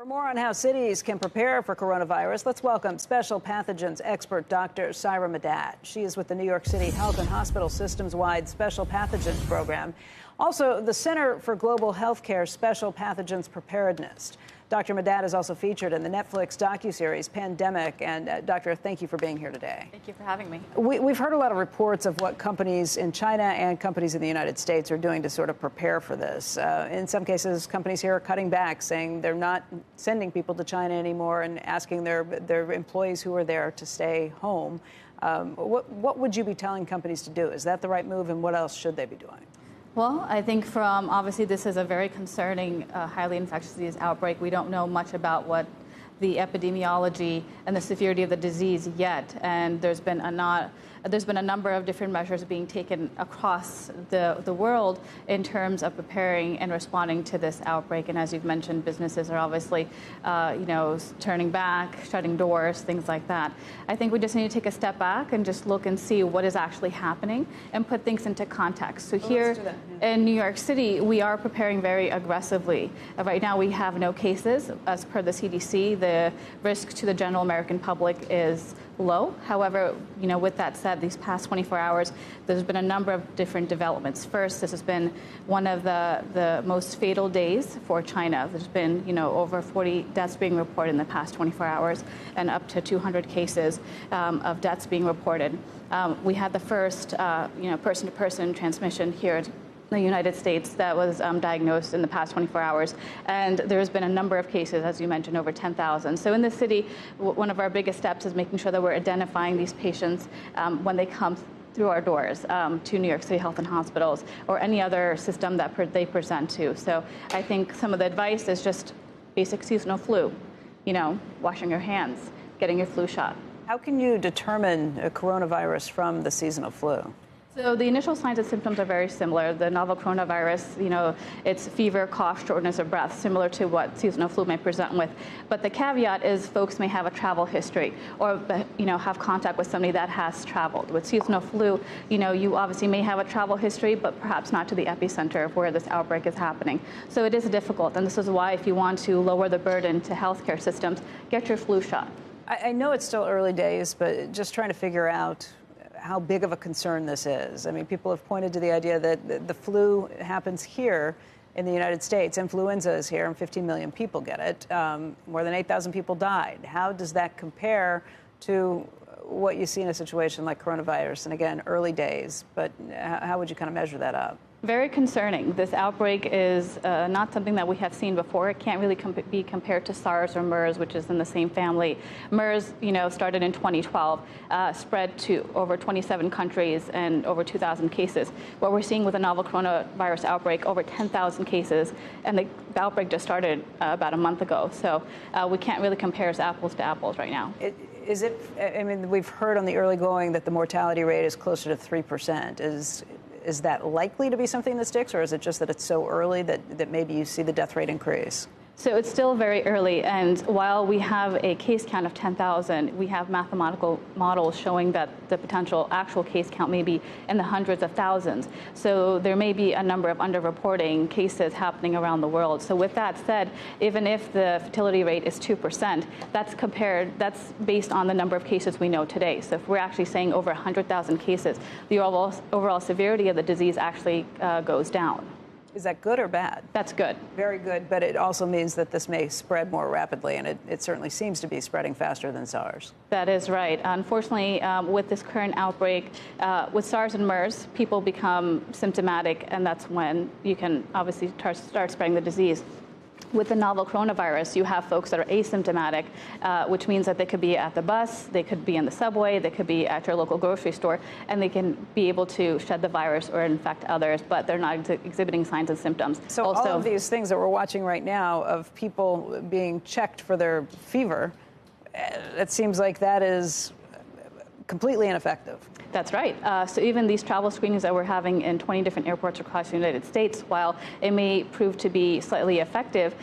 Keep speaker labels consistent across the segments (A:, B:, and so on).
A: For more on how cities can prepare for coronavirus, let's welcome special pathogens expert Dr. Syra Madad. She is with the New York City Health and Hospital Systems-wide Special Pathogens Program, also the Center for Global Healthcare Special Pathogens Preparedness. Dr. Madad is also featured in the Netflix docuseries Pandemic. And Doctor, thank you for being here today.
B: Thank you for having me.
A: We've heard a lot of reports of what companies in China and companies in the United States are doing to sort of prepare for this. In some cases, companies here are cutting back, saying they're not sending people to China anymore and asking their employees who are there to stay home. What would you be telling companies to do? Is that the right move, and what else should they be doing?
B: Well, I think obviously this is a very concerning, highly infectious disease outbreak. We don't know much about what the epidemiology and the severity of the disease yet, and there's been a number of different measures being taken across the world in terms of preparing and responding to this outbreak. And as you've mentioned, businesses are obviously, turning back, shutting doors, things like that. I think we just need to take a step back and just look and see what is actually happening and put things into context. So here in New York City, we are preparing very aggressively. Right now, we have no cases. As per the CDC, the risk to the general American public is low. However, with that said, these past 24 hours, there's been a number of different developments. First, this has been one of the most fatal days for China. There's been, over 40 deaths being reported in the past 24 hours and up to 200 cases of deaths being reported. We had the first, person-to-person transmission here in the United States that was diagnosed in the past 24 hours. And there's been a number of cases, as you mentioned, over 10,000. So in the city, one of our biggest steps is making sure that we're identifying these patients when they come through our doors to New York City Health and Hospitals or any other system that they present to. So I think some of the advice is just basic seasonal flu, washing your hands, getting your flu shot.
A: How can you determine a coronavirus from the seasonal flu?
B: So the initial signs and symptoms are very similar. The novel coronavirus, it's fever, cough, shortness of breath, similar to what seasonal flu may present with. But the caveat is folks may have a travel history or, have contact with somebody that has traveled. With seasonal flu, you obviously may have a travel history, but perhaps not to the epicenter of where this outbreak is happening. So it is difficult. And this is why if you want to lower the burden to healthcare systems, get your flu shot.
A: I know it's still early days, but just trying to figure out how big of a concern this is. I mean, people have pointed to the idea that the flu happens here in the United States. Influenza is here, and 15 million people get it. More than 8,000 people died. How does that compare to what you see in a situation like coronavirus? And again, early days, but how would you kind of measure that up?
B: Very concerning. This outbreak is not something that we have seen before. It can't really be compared to SARS or MERS, which is in the same family. MERS, started in 2012, spread to over 27 countries and over 2,000 cases. What we're seeing with the novel coronavirus outbreak, over 10,000 cases, and the outbreak just started about a month ago. So we can't really compare apples to apples right now.
A: We've heard on the early going that the mortality rate is closer to 3%. Is that likely to be something that sticks, or is it just that it's so early that maybe you see the death rate increase?
B: So it's still very early, and while we have a case count of 10,000, we have mathematical models showing that the potential actual case count may be in the hundreds of thousands. So there may be a number of underreporting cases happening around the world. So with that said, even if the fertility rate is 2%, that's based on the number of cases we know today. So if we're actually saying over 100,000 cases, the overall severity of the disease actually goes down.
A: Is that good or bad?
B: That's good.
A: Very good, but it also means that this may spread more rapidly, and it certainly seems to be spreading faster than SARS.
B: That is right. Unfortunately, with this current outbreak, with SARS and MERS, people become symptomatic, and that's when you can obviously start spreading the disease. With the novel coronavirus, you have folks that are asymptomatic, which means that they could be at the bus, they could be in the subway, they could be at your local grocery store, and they can be able to shed the virus or infect others, but they're not exhibiting signs and symptoms.
A: So all of these things that we're watching right now of people being checked for their fever, it seems like that is completely ineffective.
B: That's right. So even these travel screenings that we're having in 20 different airports across the United States, while it may prove to be slightly effective,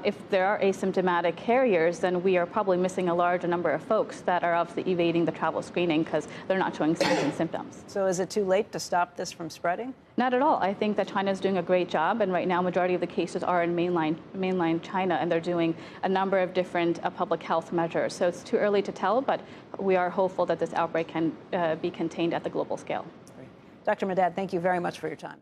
B: if there are asymptomatic carriers, then we are probably missing a large number of folks that are obviously evading the travel screening because they're not showing signs and symptoms.
A: So is it too late to stop this from spreading?
B: Not at all. I think that China is doing a great job, and right now, majority of the cases are in mainland China, and they're doing a number of different public health measures. So it's too early to tell, but we are hopeful that this outbreak can be contained at the global scale.
A: Great. Dr. Madad, thank you very much for your time.